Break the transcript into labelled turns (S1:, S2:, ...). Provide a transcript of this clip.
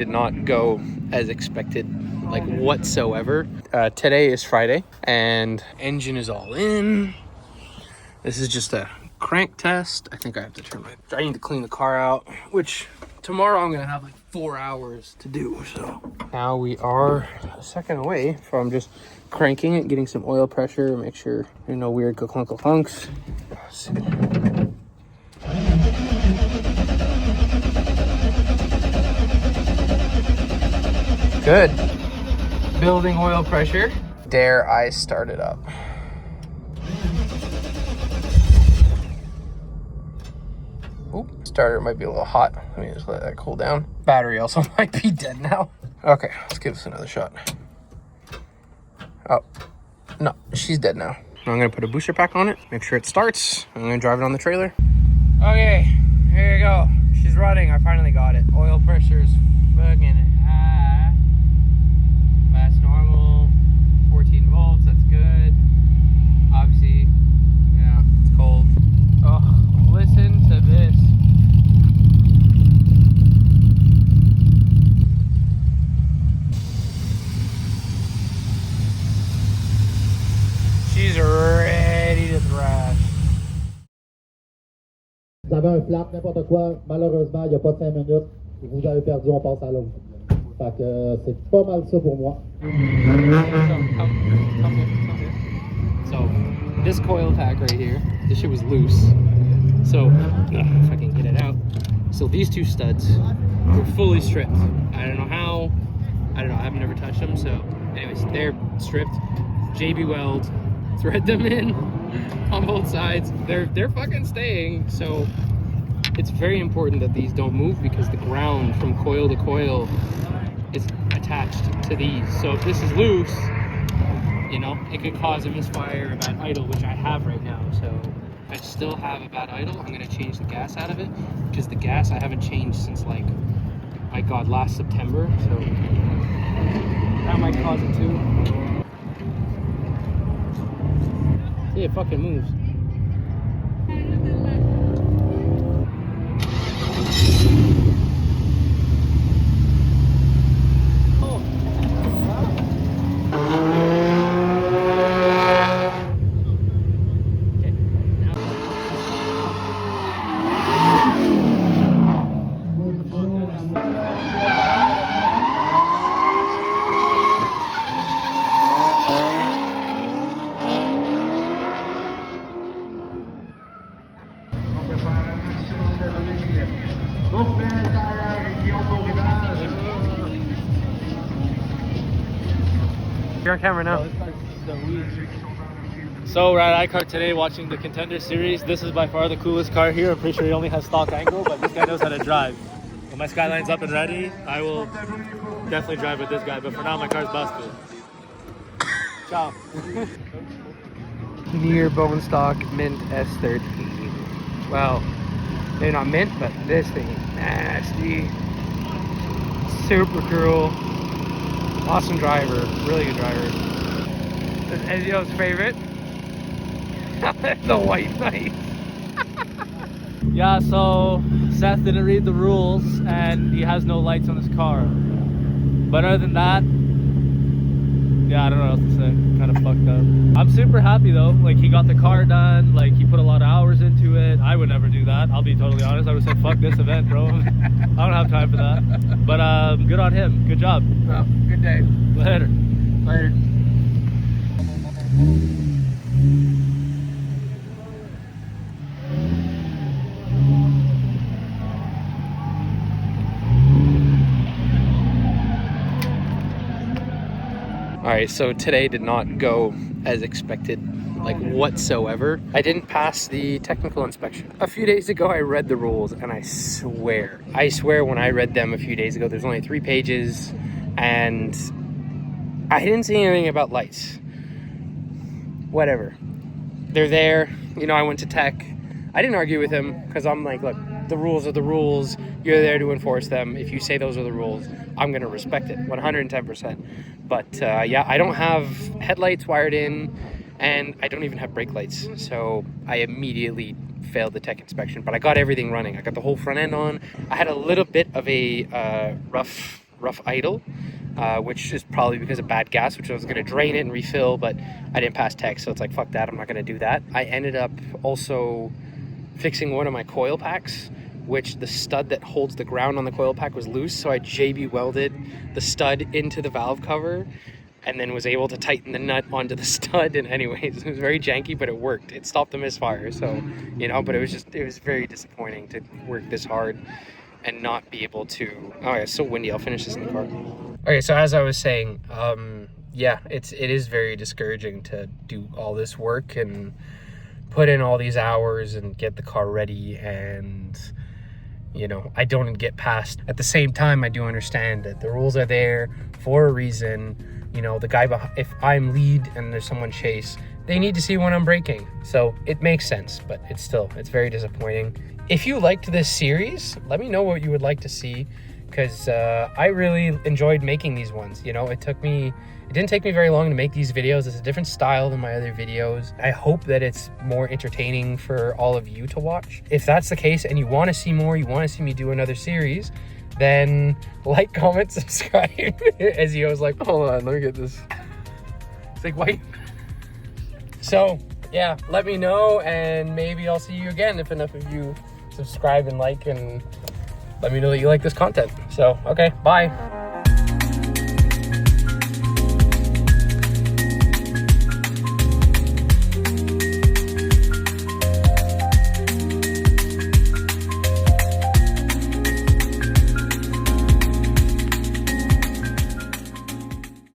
S1: Did not go as expected, like whatsoever. Today is Friday and engine is all in. This is just a crank test. I think I have to I need to clean the car out, which tomorrow I'm gonna have like 4 hours to do. So now we are a second away from just cranking it, getting some oil pressure, make sure there's no weird clunks. Let's see. Good. Building oil pressure. Dare I start it up? Oh, starter might be a little hot. Let me just let that cool down. Battery also might be dead now. Okay, let's give this another shot. Oh, no, she's dead now. I'm gonna put a booster pack on it, make sure it starts. I'm gonna drive it on the trailer. Okay, here you go. She's running, I finally got it. Oil pressure is fucking high. That's normal, 14 volts, that's good. Obviously, yeah, it's cold. Oh, listen to this. She's ready to thrash.
S2: Vous avez un flat, n'importe quoi, malheureusement, il n'y a pas de 5 minutes, vous avez perdu, on passe à l'autre. Fait que c'est pas mal ça pour moi.
S1: So, this coil pack right here, this shit was loose. So, if I can get it out. So these two studs were fully stripped. I don't know how, I don't know, I've never touched them. So anyways, they're stripped. JB Weld, thread them in on both sides. They're fucking staying. So it's very important that these don't move because the ground from coil to coil is attached to these. So if this is loose, you know, it could cause a misfire, a bad idle, which I have right now. So I still have a bad idle. I'm gonna change the gas out of it because the gas I haven't changed since like, my God, last September. So that might cause it too. See, it fucking moves. You're on camera now.
S3: So we're at iCar today watching the Contender series. This is by far the coolest car here. I'm pretty sure he only has stock angle, but this guy knows how to drive. When my Skyline's up and ready, I will definitely drive with this guy, but for now my car's busted. Ciao.
S1: Near bone stock mint S13. Well, maybe not mint, but this thing is nasty. Super cool. Awesome driver, really good driver. This is Ezio's favorite. The white knight.
S3: Yeah, so Seth didn't read the rules and he has no lights on his car. But other than that, yeah, I don't know what else to say. Kind of fucked up. I'm super happy though. Like, he got the car done. Like, he put a lot of hours into it. I would never do that. I'll be totally honest. I would say, fuck this event, bro. I don't have time for that. But good on him. Good job.
S1: Well, good day.
S3: Later.
S1: Later. All right, so today did not go as expected, like whatsoever. I didn't pass the technical inspection. A few days ago, I read the rules and I swear when I read them a few days ago, there's only 3 pages and I didn't see anything about lights. Whatever. They're there. You know, I went to tech. I didn't argue with him because I'm like, look, the rules are the rules. You're there to enforce them. If you say those are the rules, I'm going to respect it 110%. But yeah, I don't have headlights wired in and I don't even have brake lights. So I immediately failed the tech inspection, but I got everything running. I got the whole front end on. I had a little bit of a rough rough idle, which is probably because of bad gas, which I was going to drain it and refill, but I didn't pass tech, so it's like, fuck that, I'm not going to do that. I ended up also fixing one of my coil packs, which the stud that holds the ground on the coil pack was loose, so I JB welded the stud into the valve cover and then was able to tighten the nut onto the stud. And anyways, it was very janky, but it worked. It stopped the misfire, so, you know, but it was very disappointing to work this hard and not be able to. Oh yeah, it's so windy. I'll finish this in the car. Okay, so as I was saying, yeah, it is very discouraging to do all this work and put in all these hours and get the car ready, and you know, I don't get past. At the same time, I do understand that the rules are there for a reason. You know, the guy behind, if I'm lead and there's someone chase, they need to see when I'm braking. So it makes sense, but it's very disappointing. If you liked this series, let me know what you would like to see, because I really enjoyed making these ones. You know, it didn't take me very long to make these videos. It's a different style than my other videos. I hope that it's more entertaining for all of you to watch. If that's the case and you want to see more, you want to see me do another series, then like, comment, subscribe. Ezio was like, hold on, let me get this. It's like, wait. So yeah, let me know, and maybe I'll see you again if enough of you subscribe and like, and let me know that you like this content. So, okay, bye.